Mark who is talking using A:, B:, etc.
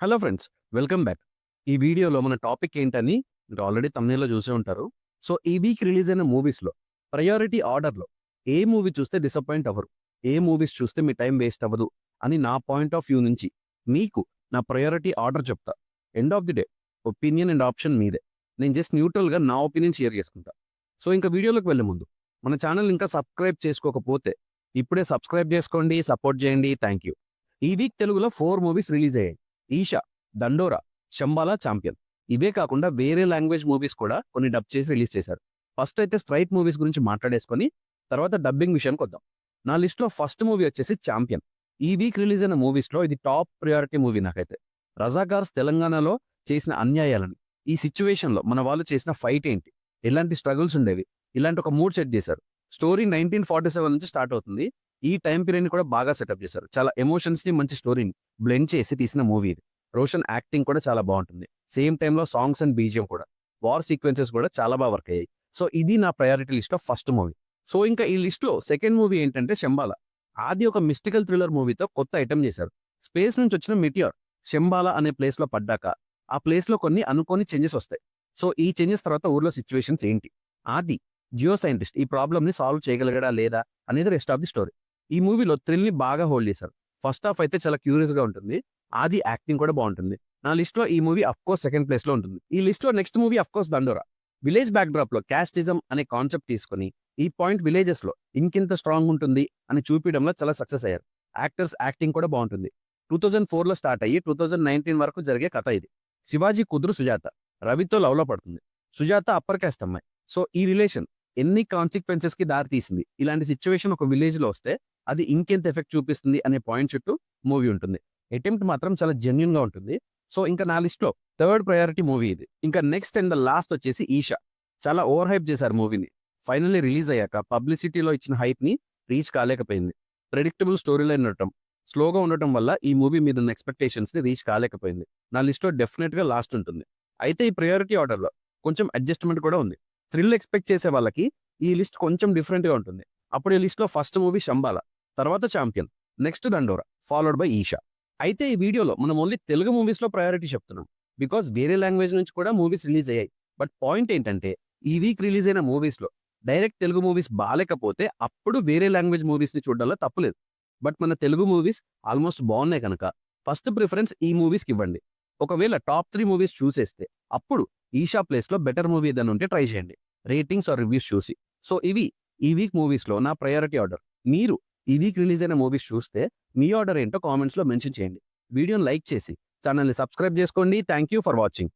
A: Hello friends, welcome back. ఈ వీడియోలో మన టాపిక్ ఏంటని మీరు ఆల్రెడీ తమ్నేల్లో చూసే ఉంటారు. సో ఈ వీక్ రిలీజ్ అయిన మూవీస్లో ప్రయారిటీ ఆర్డర్లో ఏ మూవీ చూస్తే డిసప్పాయింట్ అవ్వరు, ఏ మూవీస్ చూస్తే మీ టైం వేస్ట్ అవ్వదు అని నా పాయింట్ ఆఫ్ వ్యూ నుంచి మీకు నా ప్రయారిటీ ఆర్డర్ చెప్తా. End of the day opinion and option మీదే. నేను జస్ట్ న్యూట్రల్గా నా ఒపీనియన్ షేర్ చేసుకుంటా. సో ఇంకా వీడియోలోకి వెళ్ళే ముందు మన ఛానల్ ఇంకా సబ్స్క్రైబ్ చేసుకోకపోతే ఇప్పుడే సబ్స్క్రైబ్ చేసుకోండి, సపోర్ట్ చేయండి. Thank you. ఈ వీక్ తెలుగులో 4 మూవీస్ రిలీజ్ అయ్యాయి. ఈషా, దండోరా, శంబాలా, ఛాంపియన్. ఇవే కాకుండా వేరే లాంగ్వేజ్ మూవీస్ కూడా కొన్ని డబ్ చేసి రిలీజ్ చేశారు. ఫస్ట్ అయితే స్ట్రైట్ మూవీస్ గురించి మాట్లాడేసుకొని తర్వాత డబ్బింగ్ విషయానికి వద్దాం. నా లిస్ట్లో ఫస్ట్ మూవీ వచ్చేసి ఛాంపియన్. ఈ వీక్ రిలీజ్ అయిన మూవీస్లో ఇది టాప్ ప్రయారిటీ మూవీ నాకైతే. రజాకార్స్ తెలంగాణలో చేసిన అన్యాయాలని, ఈ సిచ్యువేషన్లో మన వాళ్ళు చేసిన ఫైట్ ఏంటి, ఎలాంటి స్ట్రగుల్స్ ఉండేవి, ఇలాంటి ఒక మూడ్ సెట్ చేశారు. స్టోరీ 1947 నుంచి స్టార్ట్ అవుతుంది. ఈ టైం పీరియడ్ కూడా బాగా సెటప్ చేశారు. చాలా ఎమోషన్స్ ని, మంచి స్టోరీని బ్లెండ్ చేసి తీసిన మూవీ ఇది. రోషన్ యాక్టింగ్ కూడా చాలా బాగుంటుంది. సేమ్ టైంలో సాంగ్స్ అండ్ బీజియం కూడా, వార్ సీక్వెన్సెస్ కూడా చాలా బాగా వర్క్ అయ్యాయి. సో ఇది నా priority list of first movie. So ఇంకా ఈ లిస్ట్ లో సెకండ్ మూవీ ఏంటంటే శంబాలా. ఆది ఒక మిస్టికల్ థ్రిల్లర్ మూవీతో కొత్త ఐటమ్ చేశారు. స్పేస్ నుంచి వచ్చిన మిటియార్ శంబాలా అనే ప్లేస్ లో పడ్డాక ఆ ప్లేస్ లో కొన్ని అనుకోని చేంజెస్ వస్తాయి. సో ఈ చేంజెస్ తర్వాత ఊర్లో సిచ్యువేషన్స్ ఏంటి, ఆది జియో సైంటిస్ట్ ఈ ప్రాబ్లమ్ ని సాల్వ్ చేయగలిగాడా లేదా అనేది రెస్ట్ ఆఫ్ ది స్టోరీ. ఈ మూవీలో థ్రిల్ ని బాగా హోల్డ్ చేశారు. ఫస్ట్ హాఫ్ అయితే చాలా క్యూరియస్ గా ఉంటుంది. ఆది యాక్టింగ్ కూడా బాగుంటుంది. నా లిస్ట్ లో ఈ movie of course second place లో ఉంటుంది. ఈ లిస్ట్ లో నెక్స్ట్ మూవీ అఫ్ కోర్స్ దండోరా. విలేజ్ బ్యాక్ డ్రాప్ లో క్యాస్టిజం అనే కాన్సెప్ట్ తీసుకుని ఈ పాయింట్ విలేజెస్ లో ఇంకెంత స్ట్రాంగ్ ఉంటుంది అని చూపించడంలో చాలా సక్సెస్ అయ్యారు. యాక్టర్స్ యాక్టింగ్ కూడా బాగుంటుంది. 2004 లో స్టార్ట్ అయ్యి 2019 వరకు జరిగే కథ ఇది. శివాజీ కూతురు సుజాత రవితో లవ్ లో పడుతుంది. సుజాత అప్పర్ క్యాస్ట్ అమ్మాయి. సో ఈ రిలేషన్ ఎన్ని కాన్సిక్వెన్సెస్ కి దారి తీసింది, ఇలాంటి సిచ్యువేషన్ ఒక విలేజ్ లో వస్తే అది ఇంకెంత ఎఫెక్ట్ చూపిస్తుంది అనే పాయింట్ చుట్టూ మూవీ ఉంటుంది. అటెంప్ట్ మాత్రం చాలా జెన్యున్ గా ఉంటుంది. సో ఇంకా నా లిస్ట్ లో థర్డ్ ప్రయారిటీ మూవీ ఇది. ఇంకా నెక్స్ట్ అండ్ ద లాస్ట్ వచ్చేసి ఈషా. చాలా ఓవర్ హైప్ చేశారు మూవీని. ఫైనల్లీ రిలీజ్ అయ్యాక పబ్లిసిటీలో ఇచ్చిన హైప్ ని రీచ్ కాలేకపోయింది. ప్రెడిక్టబుల్ స్టోరీ లైన్ ఉండటం, స్లోగా ఉండటం వల్ల ఈ మూవీ మీద ఉన్న ఎక్స్పెక్టేషన్స్ ని రీచ్ కాలేకపోయింది. నా లిస్ట్ లో డెఫినెట్ గా లాస్ట్ ఉంటుంది. అయితే ఈ ప్రయారిటీ ఆర్డర్ లో కొంచెం అడ్జస్ట్మెంట్ కూడా ఉంది. థ్రిల్ ఎక్స్పెక్ట్ చేసే వాళ్ళకి ఈ లిస్ట్ కొంచెం డిఫరెంట్ గా ఉంటుంది. అప్పుడు ఈ లిస్ట్ లో ఫస్ట్ మూవీ శంబాలా, తర్వాత ఛాంపియన్, నెక్స్ట్ దండోరా, ఫాలోడ్ బై ఈషా. అయితే ఈ వీడియోలో మనం only Telugu movies low priority చెప్తున్నాం. బికాస్ వేరే లాంగ్వేజ్ నుంచి కూడా మూవీస్ రిలీజ్ అయ్యాయి. బట్ పాయింట్ ఏంటంటే ఈ వీక్ రిలీజ్ అయిన మూవీస్ లో డైరెక్ట్ తెలుగు మూవీస్ బాగాలేకపోతే అప్పుడు వేరే లాంగ్వేజ్ మూవీస్ ని చూడడంలో తప్పులేదు. బట్ మన తెలుగు మూవీస్ ఆల్మోస్ట్ బాగున్నాయి కనుక ఫస్ట్ ప్రిఫరెన్స్ ఈ మూవీస్కి ఇవ్వండి. ఒకవేళ టాప్ 3 మూవీస్ చూసేస్తే అప్పుడు ఈషా ప్లేస్ లో బెటర్ మూవీ ఏదైనా ఉంటే ట్రై చేయండి, రేటింగ్స్ ఆర్ రివ్యూస్ చూసి. సో ఇవి ఈ వీక్ మూవీస్ లో నా ప్రయారిటీ ఆర్డర్. మీరు ఈ వీక్ రిలీజ్ అయిన మూవీస్ చూస్తే మీ ఆర్డర్ ఏంటో కామెంట్స్ లో మెన్షన్ చేయండి. వీడియోని లైక్ చేసి ఛానల్ని సబ్స్క్రైబ్ చేసుకోండి. Thank you for watching.